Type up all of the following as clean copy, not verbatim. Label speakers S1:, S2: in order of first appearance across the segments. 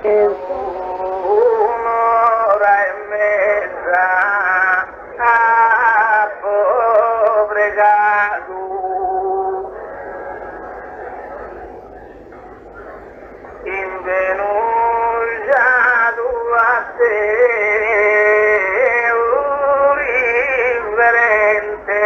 S1: un'ora e mezza a pobregato. Invenugiato a te, un riverente,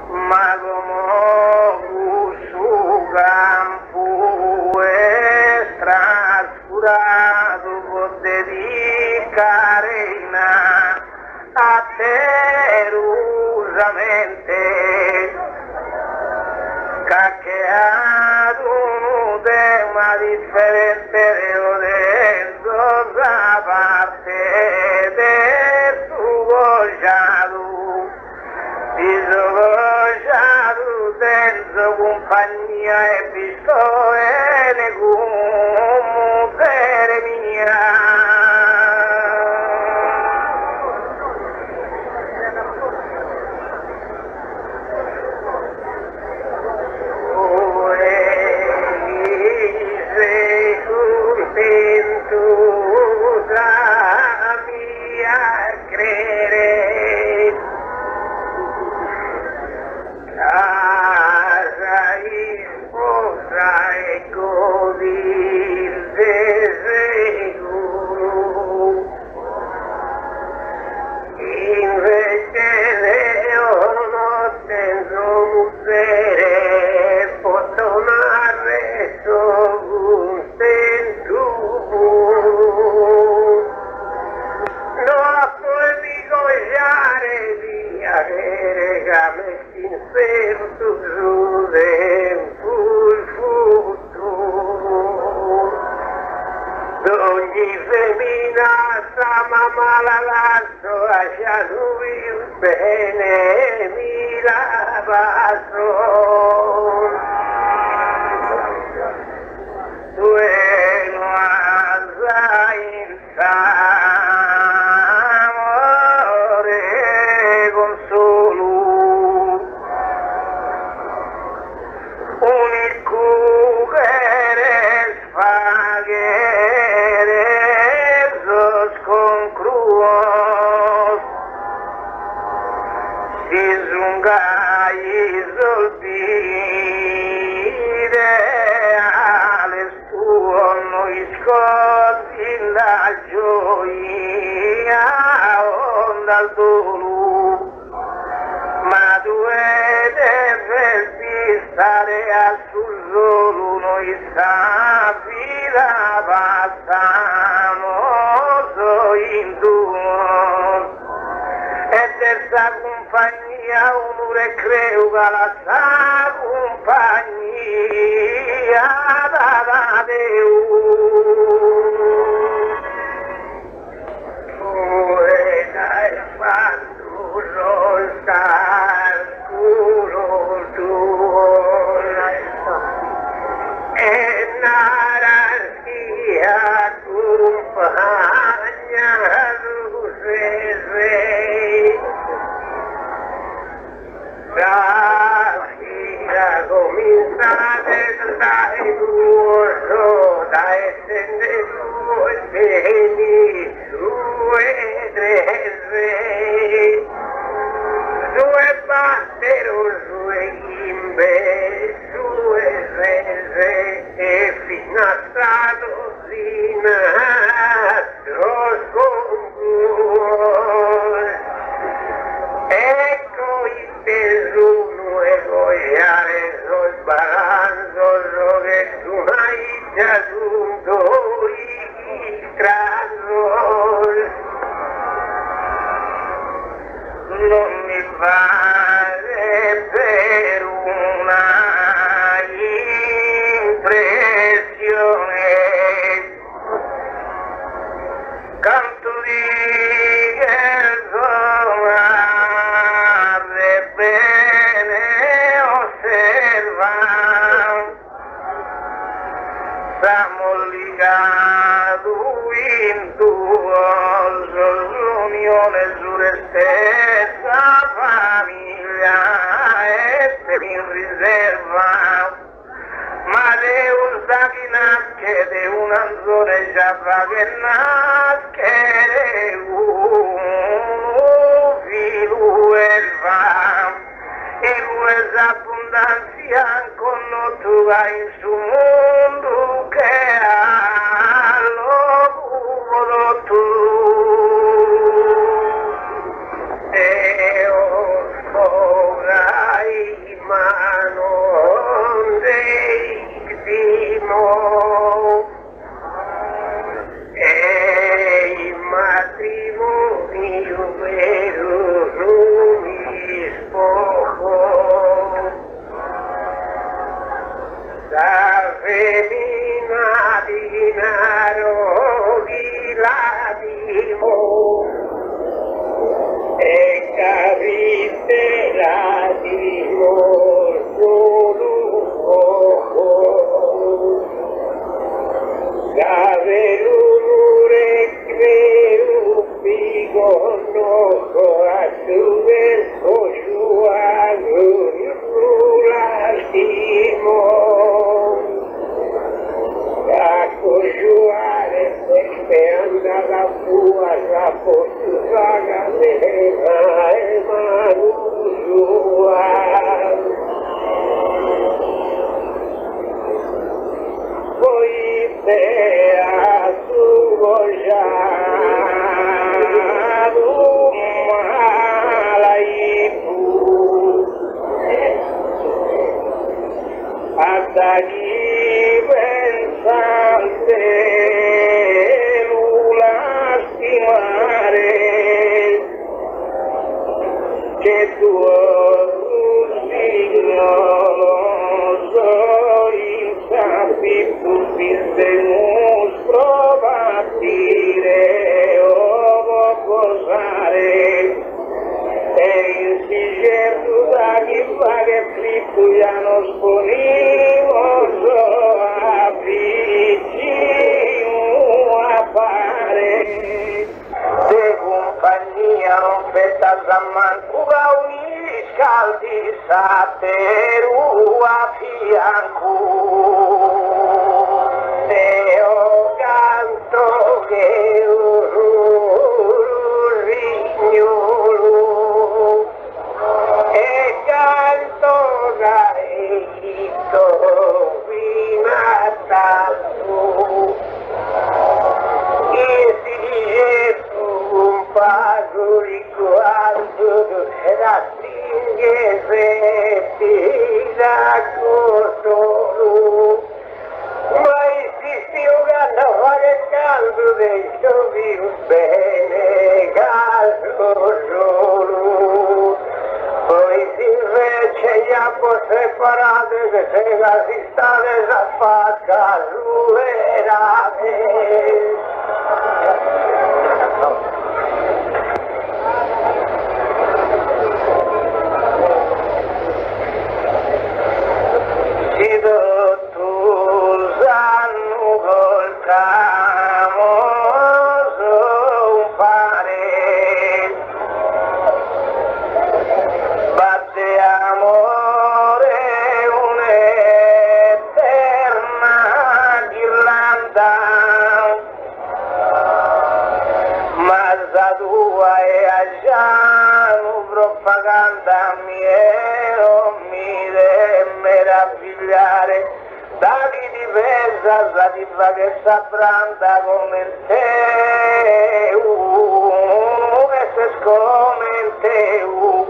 S1: ma come su campo è trascurato, può dedicare a te rusamente. Caccheato un tema differente dentro da parte del tuo giocato, disocciato dentro compagnia e visto bene come mujer mia. Ogni femmina sa mamma la lascio, lascia lui bene mi la passo. Duelo assainza amore consolo, unico che sfaghere con cruos, si zungai soltire alle suo noi scordi la gioia onda al dolo, ma deve stare al sul solo noi sappi la passano in tuo e terza compagnia un'ora creo che la sa compagnia da Deo e dai fatto star culo tuo e narantia compagnia la cominciate dai tuo da essere due beni due due battero due imbe due rese e fino a stato ecco il tesuno e goiare sul balanzo che tu hai già giunto il trasol non mi pare per una impressione canto di siamo legati in tuo l'unione sulla stessa famiglia e in riserva ma Deus che nasce de un anzore già fa che nasce filu e va e lui abbondanza con tu vai in su mondo che ha lo tu e ora mano dei primo e il matrimonio vero non mi sposo la femmina di naro di ladimo e capite ladimo solo Gavelure creu figo no a tu verso sua lastimo a cojuare se andava fuori a postura e manusua poi te a su gojado malaipu Adagi pensante lastimare che tuo signore sapi tutti demus provatire o posare e insigeru da chi fa che flittu ya nos ponimos a a fare de compagnia non fetta zammancura uniscaldi sateru a fianco Eo canto che rignolo e canto gaito vinatato e si Gesù un pago riguardo la stringhe da costoro ma esisti un gatto fare caldo del giovi bene caldo solo poi si invece gli appo separate che se la si state a faccia ruverate propaganda mio mi deve meravigliare da chi diversa sa di fa che s'abbranda come te che se come te un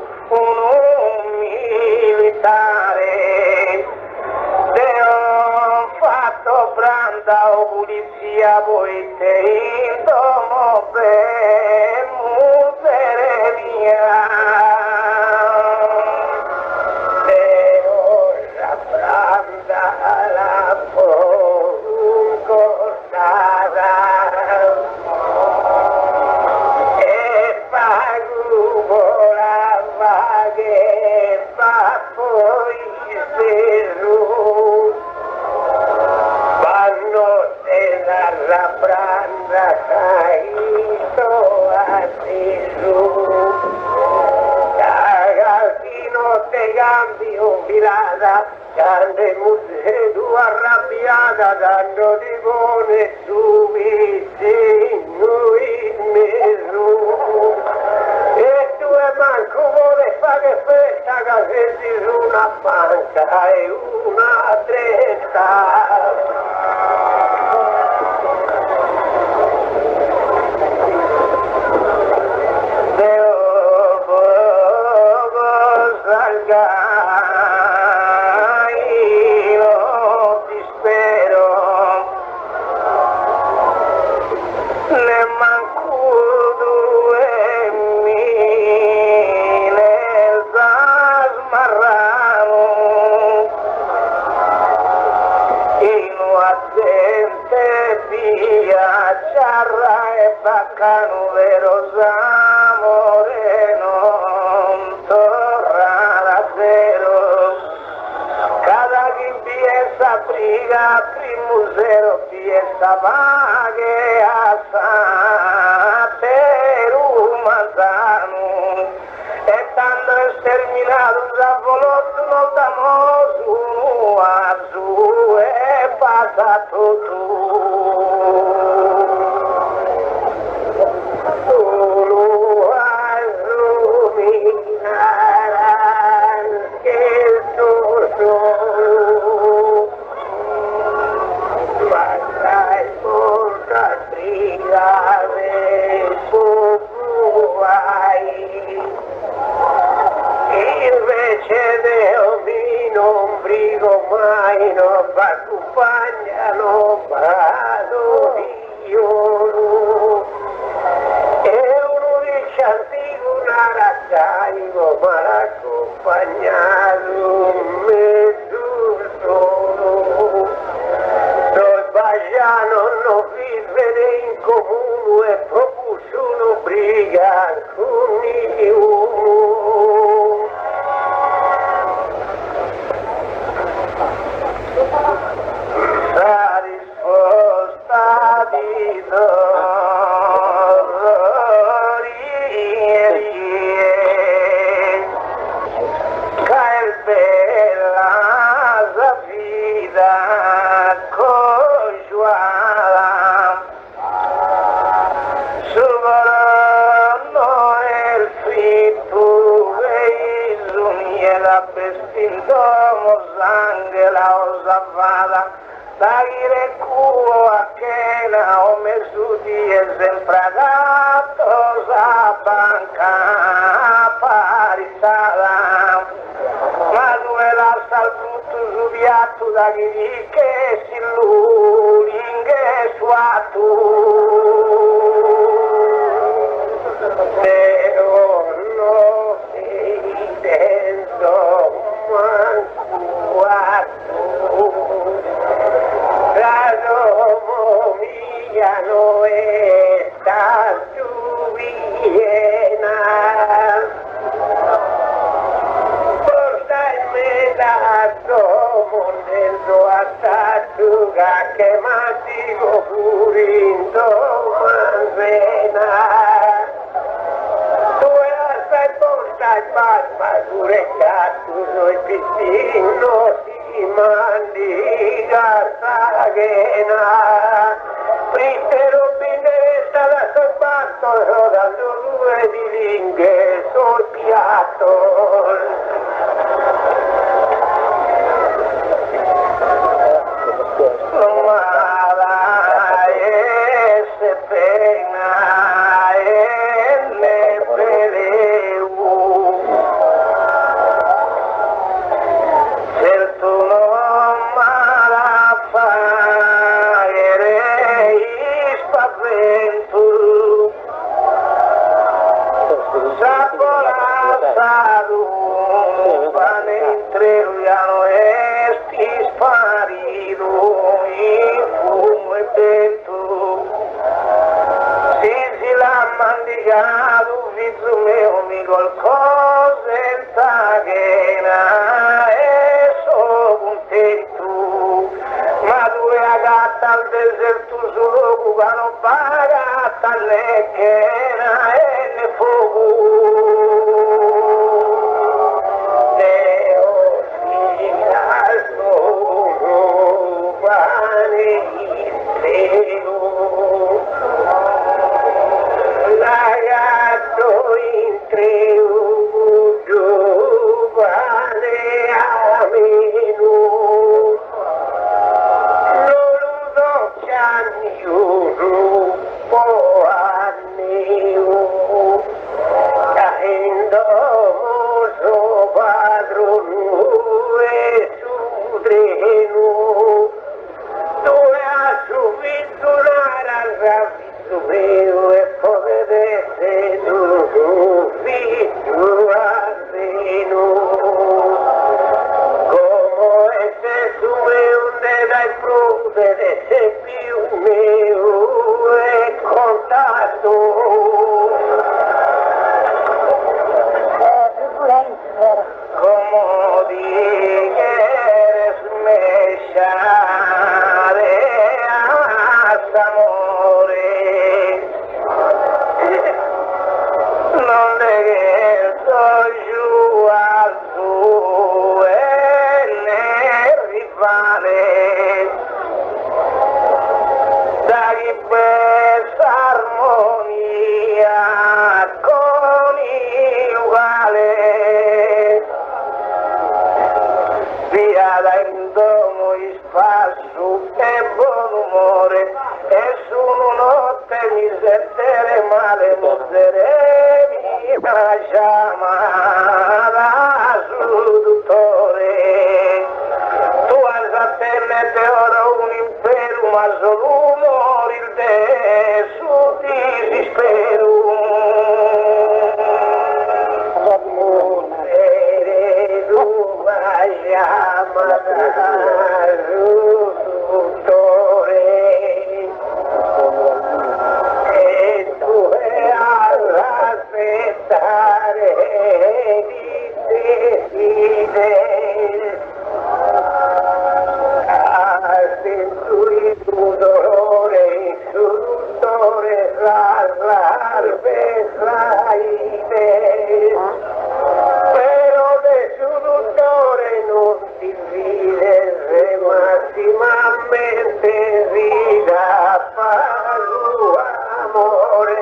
S1: militare te ho fatto branda o pulizia poi te indomo per mutere mia le cambio virata, grande museo tu arrabbiata, tanto ti pone su noi mesu. E tu e manco vuole fare festa che senti su una banca e una trenta. Io ti spero, le manco 2000 smarrano in una gente via ciarra e baccano vero s'amore non torna davvero. Cada chi piensa briga, primusero piensa paghe a per un manzano. E tanto esterminato zavolotto non damos uno a su e passato tu. Solo a illuminare che solo guardai molta brigade fuai. Invece di non brigo mai, non m'accompagna, non vado io. E uno dice antico una raccaio, ma l'accompagnato mezzo solo. Noi baciano non vivere in comune e proprio sono briga con nessuno. La risposta di cae bella la vita congiuala sovrano il fitto e la pestindomo sangue la osavada dagire cuo a chena o mesuti e sempre dato sa banca parisada ma dove la salvuto su piatto da chi che si l'uringhe suatu però no dentro mancuato la domo mia no sta su viena portarmi da domo dentro a tatuga che matigo purindo manzena pure cazzo noi piccino si mandi garzagena Prittero binderesta da soltanto rodando due di linghe sul piatto mala e se pena e le peleu Treviano esti sparido in fumo e vento si l'ha mandicato figlio mio mi qualcosa in taghena e sono contento ma due agatta al deserto solo cugano pagata all'ecchena e ne fuoco sereno, dove ha subito una rabbito mio e poverete non figlio almeno. Come se tu me unde dai prude de se più mio e contatto. Como digueres mechare a amore, non neghetto giù al tuo e ne rivale, da chi questa armonia coniugale. Via dal domo spasso e buon umore e su una notte mi sentere male mozzere mi chiamava sul dottore. Tu hai a tenere ora un impero ma solo morir de su disispero. Dottore, e tu all'aspettare di decidere, sento il tuo dolore, il suo dottore, l'albe traide. Però nessun dottore non ti vide, massimamente rida paru amore.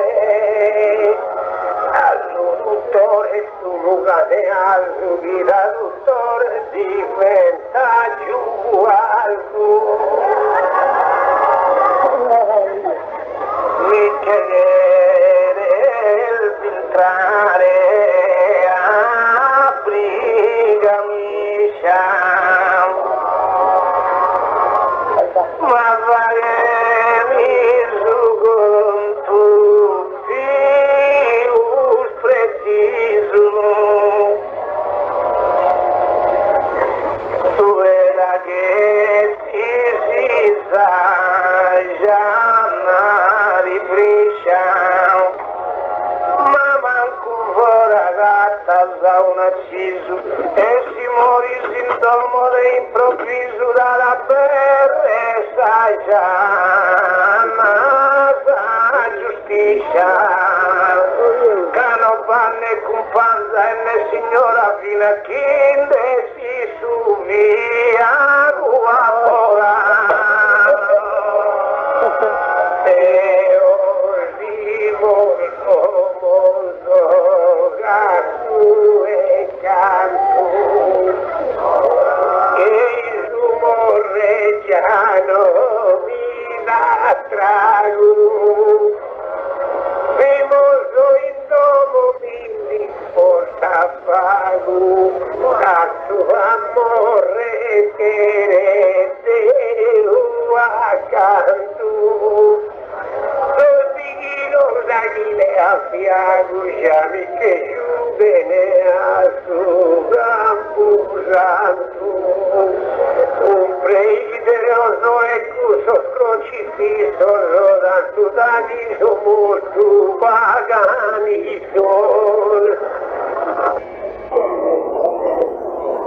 S1: All'uttore tu nugane al vida dottore diventa giù al tuo. Mi chiedere il filtrare ma varemi su con tutti us preciso tu veda che si sa già ripriscia ma manco ragazza da un acciso e si morì sintomo di improvviso dalla peresa già ma sa giustizia cano panne companza e ne signora fino a chinde si su via guapora e vivo come gatto e canto e il rumore giano mi dà trago vemoso in domo mi porta pago gatto amore che te accanto Dagile a fiago chiami che giubene a su campo santo un preideroso e cuso crocifisso rodato da diso molto pagani sol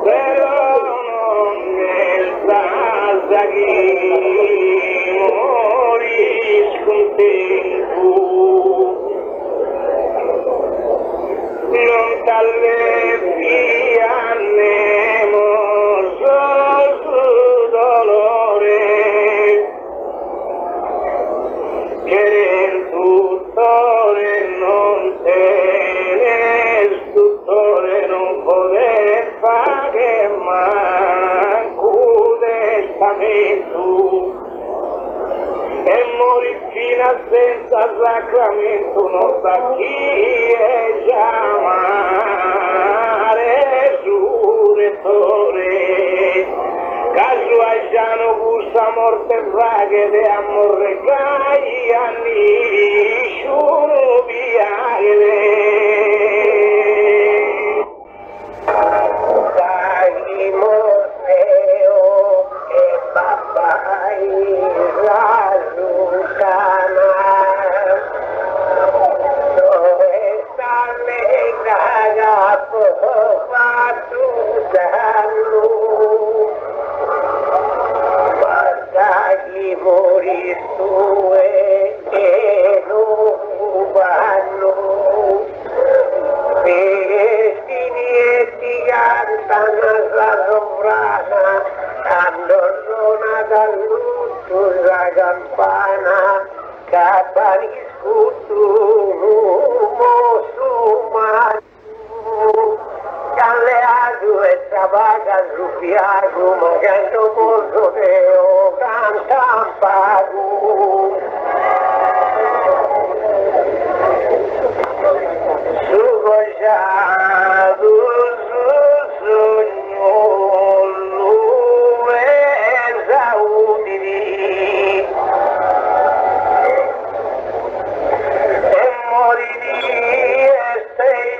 S1: però non nel Sasaghi mori scontento non dalle fiamme sul dolore che nel tuttore non tenere tuttore non poter fare manco testamento e morì fino senza sacramento non sa chi è chiamare su rettore caso Casuajano gusta morte fraghe de amore caiani shurubiagre Dai morteo e papai ralucana Dove sta negra fatu dannu Guardagli morir sue e non vanno Destini e ti cantano la sovrana Abbandona dall'utto la campana Capanisco tu musulmano Calleato e trabaga su fiago Magando molto deo canta pago Su gojato su sogno Lui esaudiri E moriri estei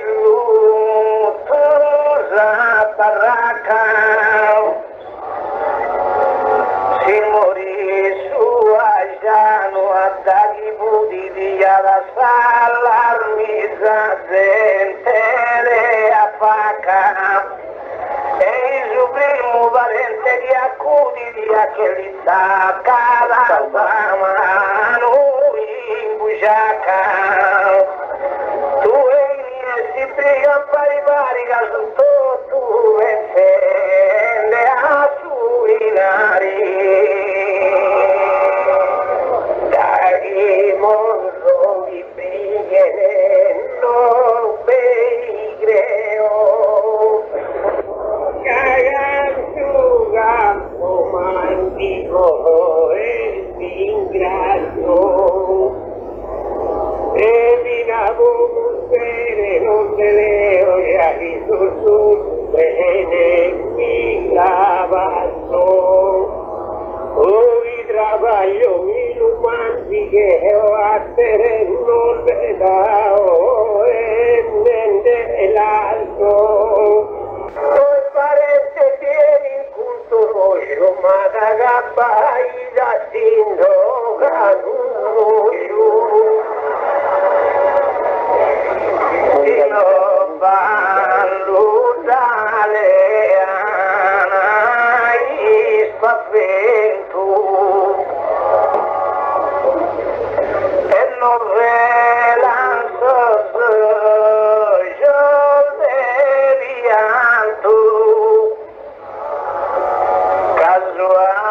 S1: barraca si morì su Ajano a dagli budi di alla sala armisa gente a faca e il suo primo valente di accudi di achelita cada mano in bugiaca tu e si priga pari parica su tu encende a suinari dai morro di no peigreo cagantuga romantico e ringrazio e mi davo bene non te leo ya su bene mi lavato hoy trabajo mi lumanti che ho a te non vedao e l'alto poi parente tieni il culto rojo ma da gabbai da sindo ganujo non valutare spavento e non velanzo giornerianto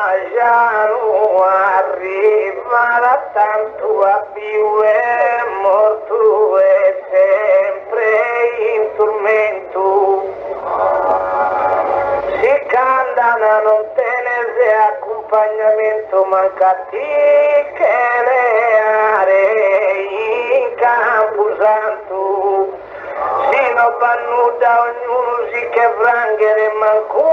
S1: casuajano arriva da tanto a più è morto e sempre in tormento si cantano non tenere accompagnamento mancati che le aree in campo santo si non vanno da ognuno si che vranghere manco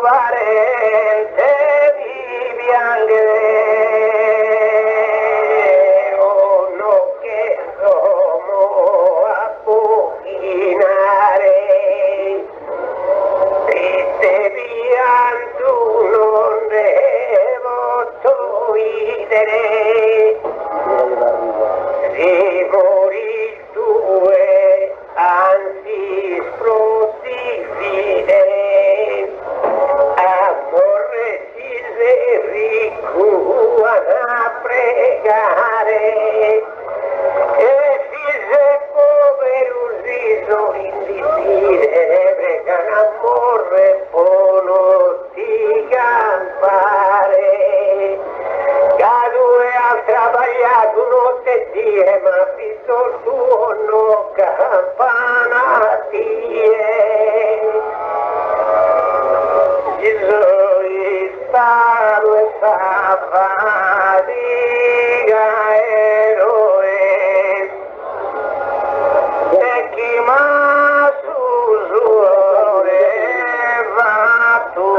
S1: parente di bianghere oh no che sono a pocchinare te pianto non devo togliere se morì due anzi sprosifidere amore si ricco a pregare e si se povero riso indicire pregan amore pono ti campare cado e al travagliato notte die ma visto il suono campana tie Gesù stato e fadiga eroe e chi ma su suore va tu a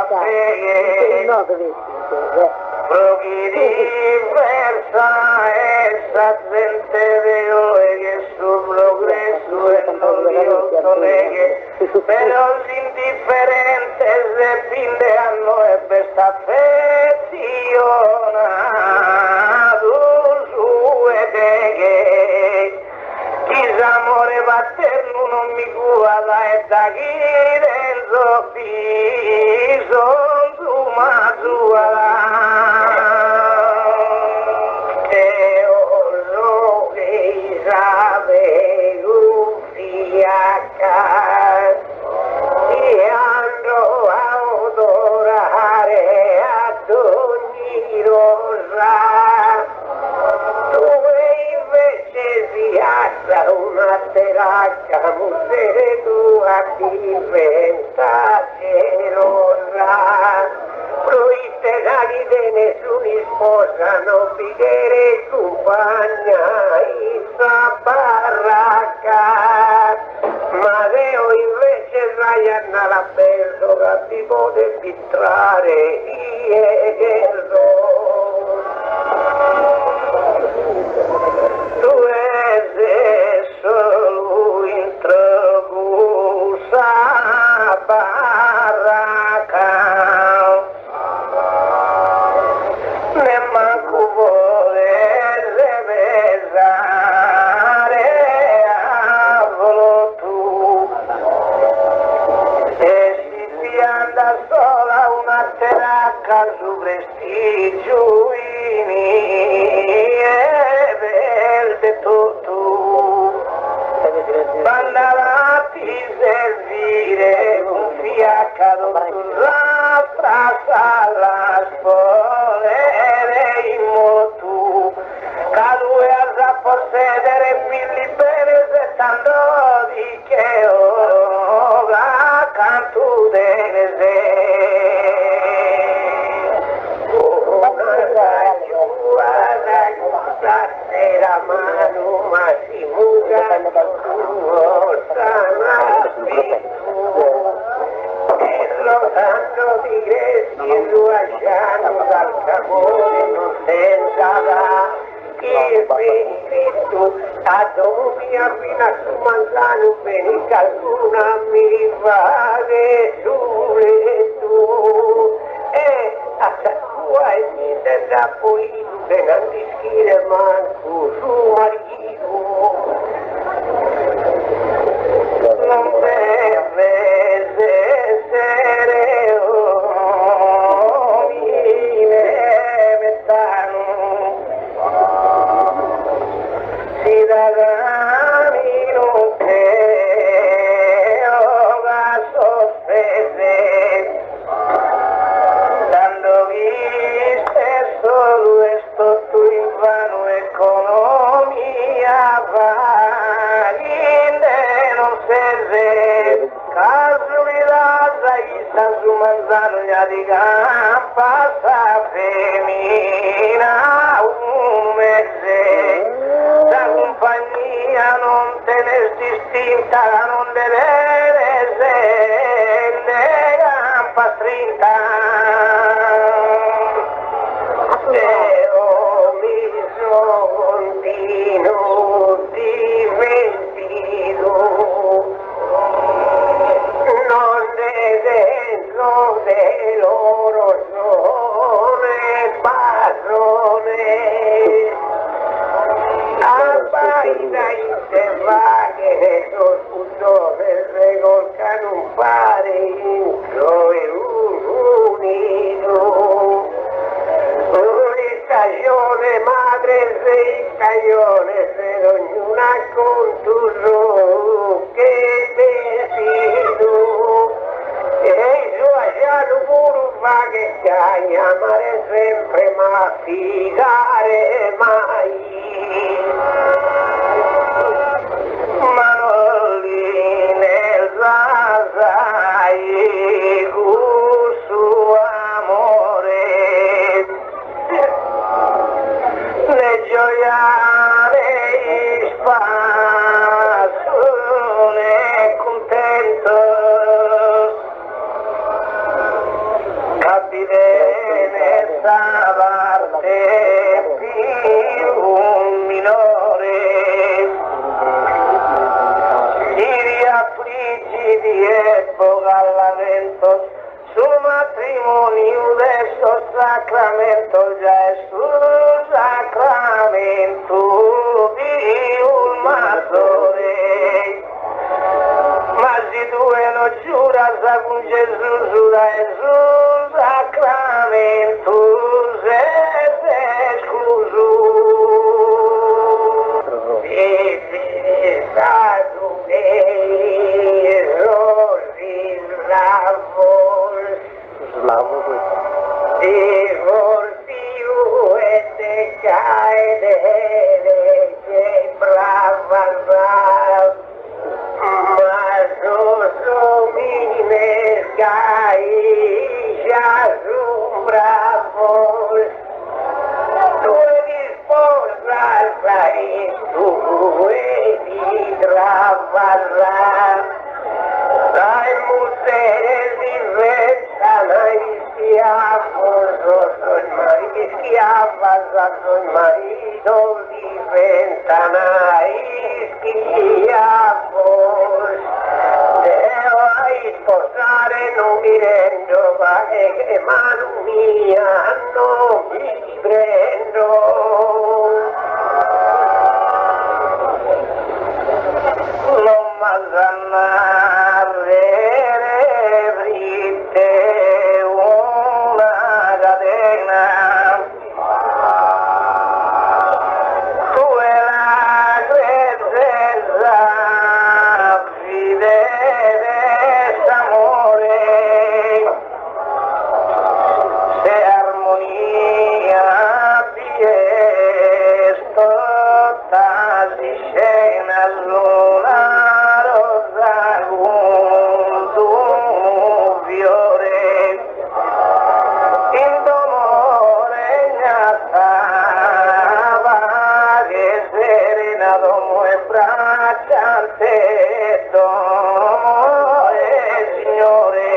S1: pregare
S2: no dovessi,
S1: Proghi diversa essa gente de hoy que su progreso en los dios leghe, pero los indifferentes de fin de anno e questa affezione su deghe. Chi s'amore paterno non mi guarda e da chi dentro son su ma e lo che sape uffiacca e andrò a odorare ad ogni rosa. Invece si alza una teracca, musere tua diventa gelosa. Proite che nessuno sposa, non vedere compagna in sta baracca. Ma Deo invece sbagliarna la perso, che ti può filtrare io. Tu sei solo introgusa baracca, ne manco volere pesare a tu, e si ti anda sola una teracca su prestigio Bandalati servire un fiaccato sulla strada alla spolere in motu cadue a possedere pilli bene settando di che ora canto delle stasera mano ma si muga e lo sanno dire si lasciano dal carbone non senza da che spirito a domenica fino a su manzano bene che alcuna mi vade sulle tu e a tua e niente da poi non ti schiere manco su marito non deve essere mine metano si da camino che ora soffese dando viste solo esto tu invano economia valinde non serve casualità sta su manzana di campa sta femmina un mese la compagnia non te ne distinta non deve essere campa strinta Io mi sono continuo divertito non ne dentro de loro sole padrone abbaida in te vaghe col puttone regolcano un pare in e un unito stagione madre sei caglione se ognuna con tu che decido e su lasciato pure fa che cagna amare sempre ma figare mai ma non lì nel zasai su amore le gioiare spassone contento capire questa parte più minore ti affliggi di epoca all'avvento sul matrimonio del sacramento già è sul sacramento di un mazore ma si due non giura sa con Gesù giura e sul sacramento se escluso e stato Divorcio e te cae delle che brava ma so mine gai già su bravo tu disposa fai tu e ti travarrà dai musei diventano schiavos soy marido diventano schiavos devo sposare non mi rendo ma che mano mia non mi prendo non m'azzannare dritte una catena tu e la grezza fidele d'amore se armonia diesto tasi scena luna rosa un fiore in dolore gnatava che serena domo e bracciante domo e signore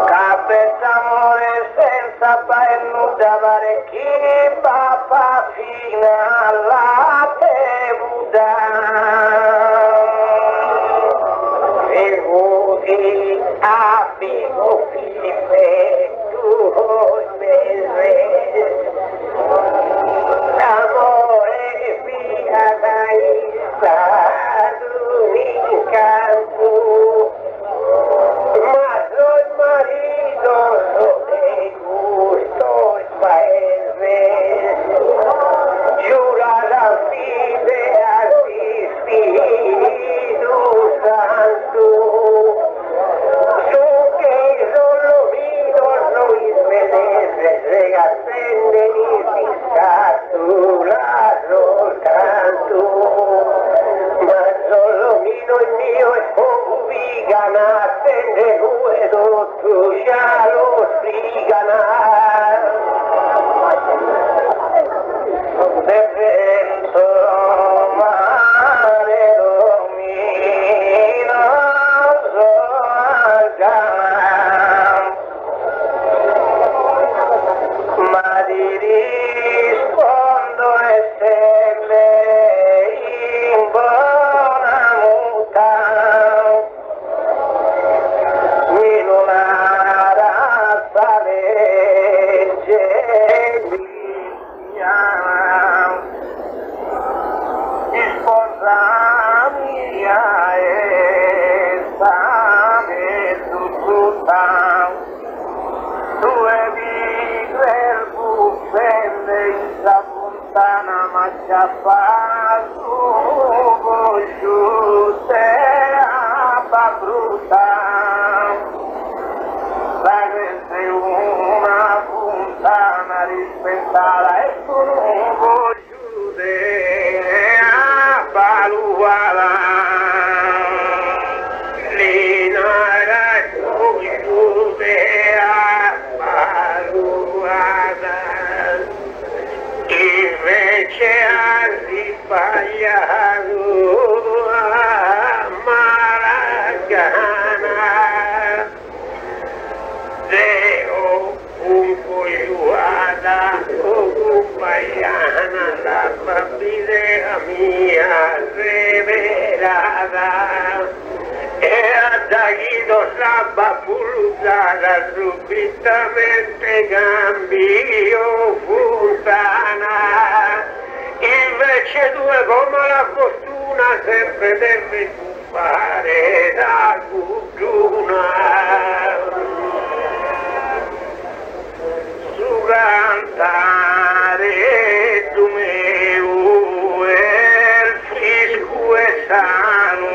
S1: capetta amore senza paenuda parecchi papà fino alla tevuda Figuri abigo fipe tu bere amore via dai stadu in campo ma soy marido no te gusto el paese giura la fide así Spirito Santo su che solo vivo noi svedese se attende il fiscato la soltanto ma solo mino il mio e poco vigana attende due dotto già lo sfigana de vento mare luminoso ma ti rispondo e se lei in buona muta in una razza legge sposa mia e sane tutta due vigre il buffende in sa puntana ma c'ha fatto vogliute a brutta la questa è una puntana rispettata e tu non vogliute Baluala Lina Giudea Baluala invece al sbagliato Maragana Deo un cogliuato cambio fontana, invece due come la fortuna sempre deve fare da cuggiuna. Su cantare tu meu il frisco e sano,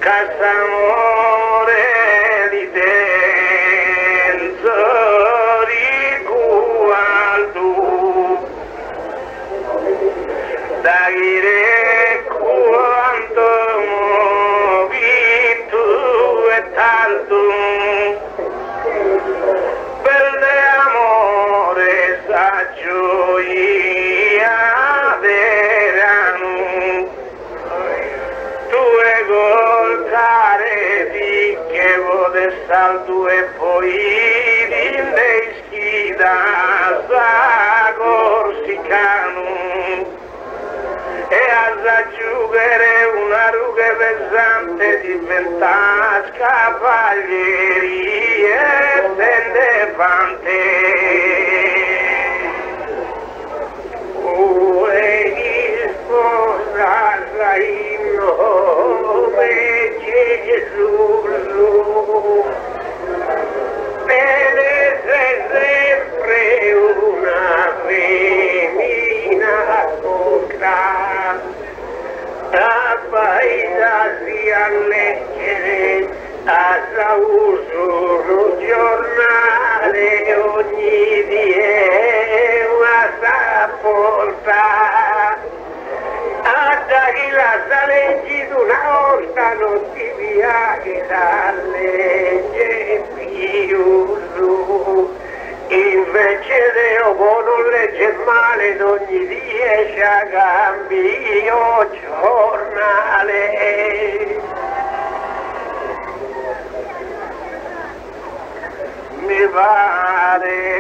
S1: Casamore di denso riguardo, da dire quanto muovi tu e tanto, per l'amore sa gioia verano, tu e voltare di che vuole salto e poi dinde schida sa corsicano, e a raggiungere una ruga pesante diventa cavalieri e tendevante. E sposa in nome Gesù, deve sempre una femmina contra, a paesi a leggere, a uso giornale ogni dia sa portare, a chi la sa leggi una volta non ti viaggi da legge più su, invece Dio non legge male ogni 10 a cambio giornale. Mi pare